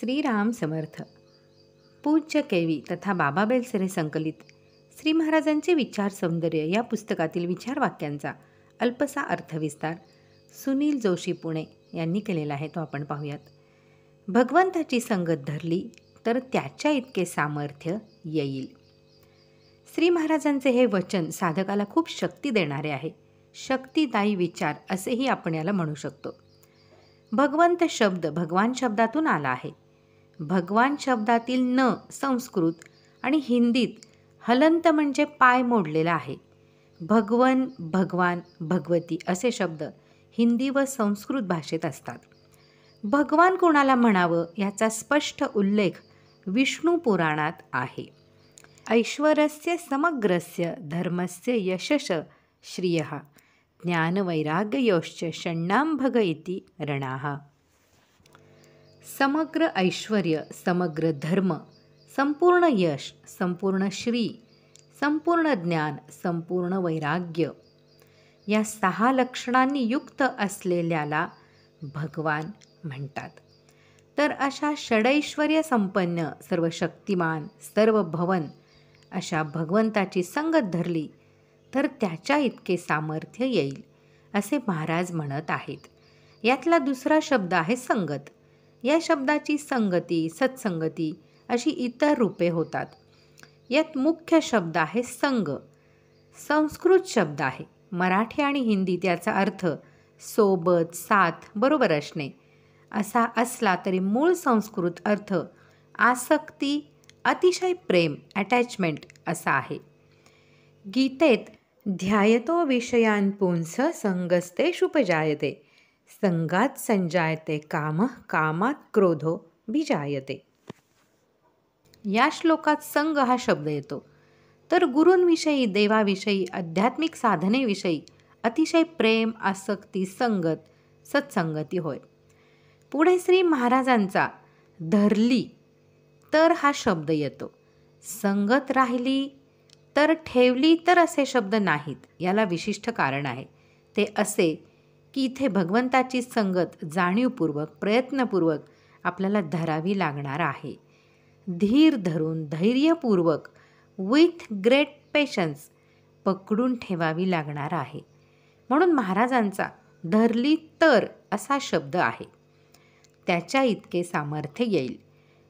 श्रीराम समर्थ. पूज्य केवी तथा बाबा बेलसरे संकलित श्री महाराजांचे विचार सौंदर्य या पुस्तकातील विचार वाक्यांचा अल्पसा अर्थविस्तार सुनील जोशी पुणे यांनी केलेला आहे, तो आपण पाहूयात. भगवंताची संगत धरली तर त्याच्या इतके सामर्थ्य येईल. श्री महाराजांचे हे वचन साधकाला खूप शक्ती देणारे आहे. शक्तिदायी विचार असेही आपण याला म्हणू शकतो. भगवंत शब्द भगवान शब्दातून आला आहे. भगवान शब्दातील न संस्कृत आणि हिंदीत हलंत म्हणजे पाय मोडलेला आहे. भगवन, भगवान, भगवती असे शब्द हिंदी व संस्कृत भाषेत असतात. भगवान कोणाला म्हणावं याचा स्पष्ट उल्लेख विष्णू पुराणात आहे. ऐश्वर्यस्य समग्रस्य धर्मस्य यशश श्रियः ज्ञानवैराग्ययोश्च षण्णां भग इति रणाः. समग्र ऐश्वर्य, समग्र धर्म, संपूर्ण यश, संपूर्ण श्री, संपूर्ण ज्ञान, संपूर्ण वैराग्य या 6 लक्षणांनी युक्त असलेल्याला भगवान म्हणतात. तर अशा षडैश्वर्य संपन्न, सर्व शक्तिमान, सर्व भवन अशा भगवंताची संगत धरली तर त्याच्या इतके सामर्थ्य येईल असे महाराज म्हणत आहेत. यातला दुसरा शब्द आहे संगत. या शब्दाची संगती, सत्संगती अशी इतर रूपे होतात. यात मुख्य शब्द आहे संग. संस्कृत शब्द आहे. मराठी आणि हिंदीत याचा अर्थ सोबत, साथ, बरोबर असणे असा असला तरी मूळ संस्कृत अर्थ आसक्ती, अतिशय प्रेम, अटॅचमेंट असा आहे. गीतेत ध्यायतो विषयान् पुंस संगस्तेषुपजायते संगात संजायते कामः कामात क्रोधो विजायते. या श्लोकात संग हा शब्द येतो. तर गुरूंविषयी, देवाविषयी, आध्यात्मिक साधनेविषयी अतिशय प्रेम, आसक्ती, संगत, सत्संगती होय. पुढे श्री महाराजांचा धरली तर हा शब्द येतो. संगत राहिली तर ठेवली तर असे शब्द नाहीत. याला विशिष्ट कारण आहे. ते असे की इथे भगवंताची संगत जाणीवपूर्वक, प्रयत्नपूर्वक आपल्याला धरावी लागणार आहे. धीर धरून, धैर्यपूर्वक, विथ ग्रेट पेशन्स पकडून ठेवावी लागणार आहे. म्हणून महाराजांचा धरली तर असा शब्द आहे. त्याच्या इतके सामर्थ्य येईल.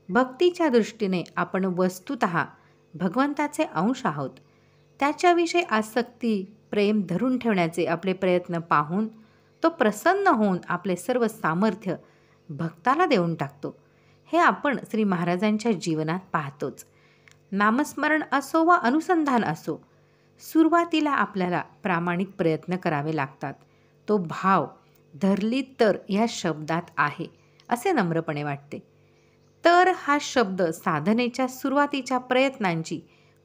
भक्तीच्या दृष्टीने आपण वस्तुतः भगवंताचे अंश आहोत. त्याच्याविषयी आसक्ती, प्रेम धरून ठेवण्याचे आपले प्रयत्न पाहून तो प्रसन्न होऊन आपले सर्व सामर्थ्य भक्ताला देऊन टाकतो. हे आपण श्री महाराजांच्या जीवनात पाहतोच. नामस्मरण असो वा अनुसंधान असो, सुरुवातीला आपल्याला प्रामाणिक प्रयत्न करावे लागतात. तो भाव धरली तर या शब्दात आहे असे नम्रपणे वाटते. तर हा शब्द साधनेच्या सुरुवातीच्या प्रयत्नांची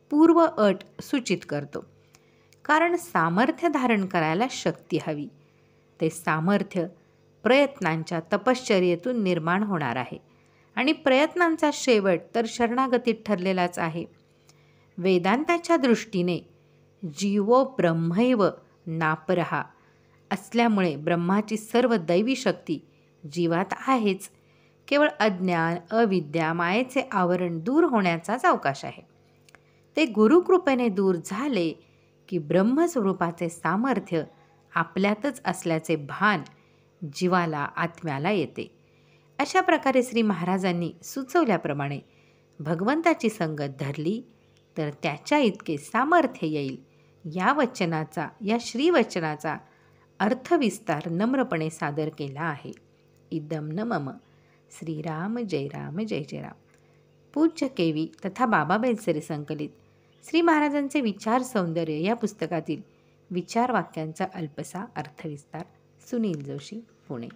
पूर्व अट सूचित करतो. कारण सामर्थ्य धारण करायला शक्ती हवी. ते सामर्थ्य प्रयत्नांच्या तपश्चर्येतून निर्माण होणार आहे आणि प्रयत्नांचा शेवट तर शरणागतीत ठरलेलाच आहे. वेदांताच्या दृष्टीने जीवो ब्रह्मैव नापरहा असल्यामुळे ब्रह्माची सर्व दैवी शक्ती जीवात आहेच. केवळ अज्ञान, अविद्या, मायेचे आवरण दूर होण्याचाच अवकाश आहे. ते गुरुकृपेने दूर झाले की ब्रह्मस्वरूपाचे सामर्थ्य आपल्यातच असल्याचे भान जीवाला, आत्म्याला येते. अशा प्रकारे श्री महाराजांनी सुचवल्याप्रमाणे भगवंताची संगत धरली तर त्याच्या इतके सामर्थ्य येईल. या वचनाचा, या श्रीवचनाचा अर्थविस्तार नम्रपणे सादर केला आहे. इदं न मम. श्रीराम जय राम जय जय राम. पूज्य केवी तथा बाबा बेलसरे संकलित श्री महाराजांचे विचार सौंदर्य या पुस्तकातील विचार वाक्यांचा अल्पसा अर्थविस्तार. सुनील जोशी पुणे.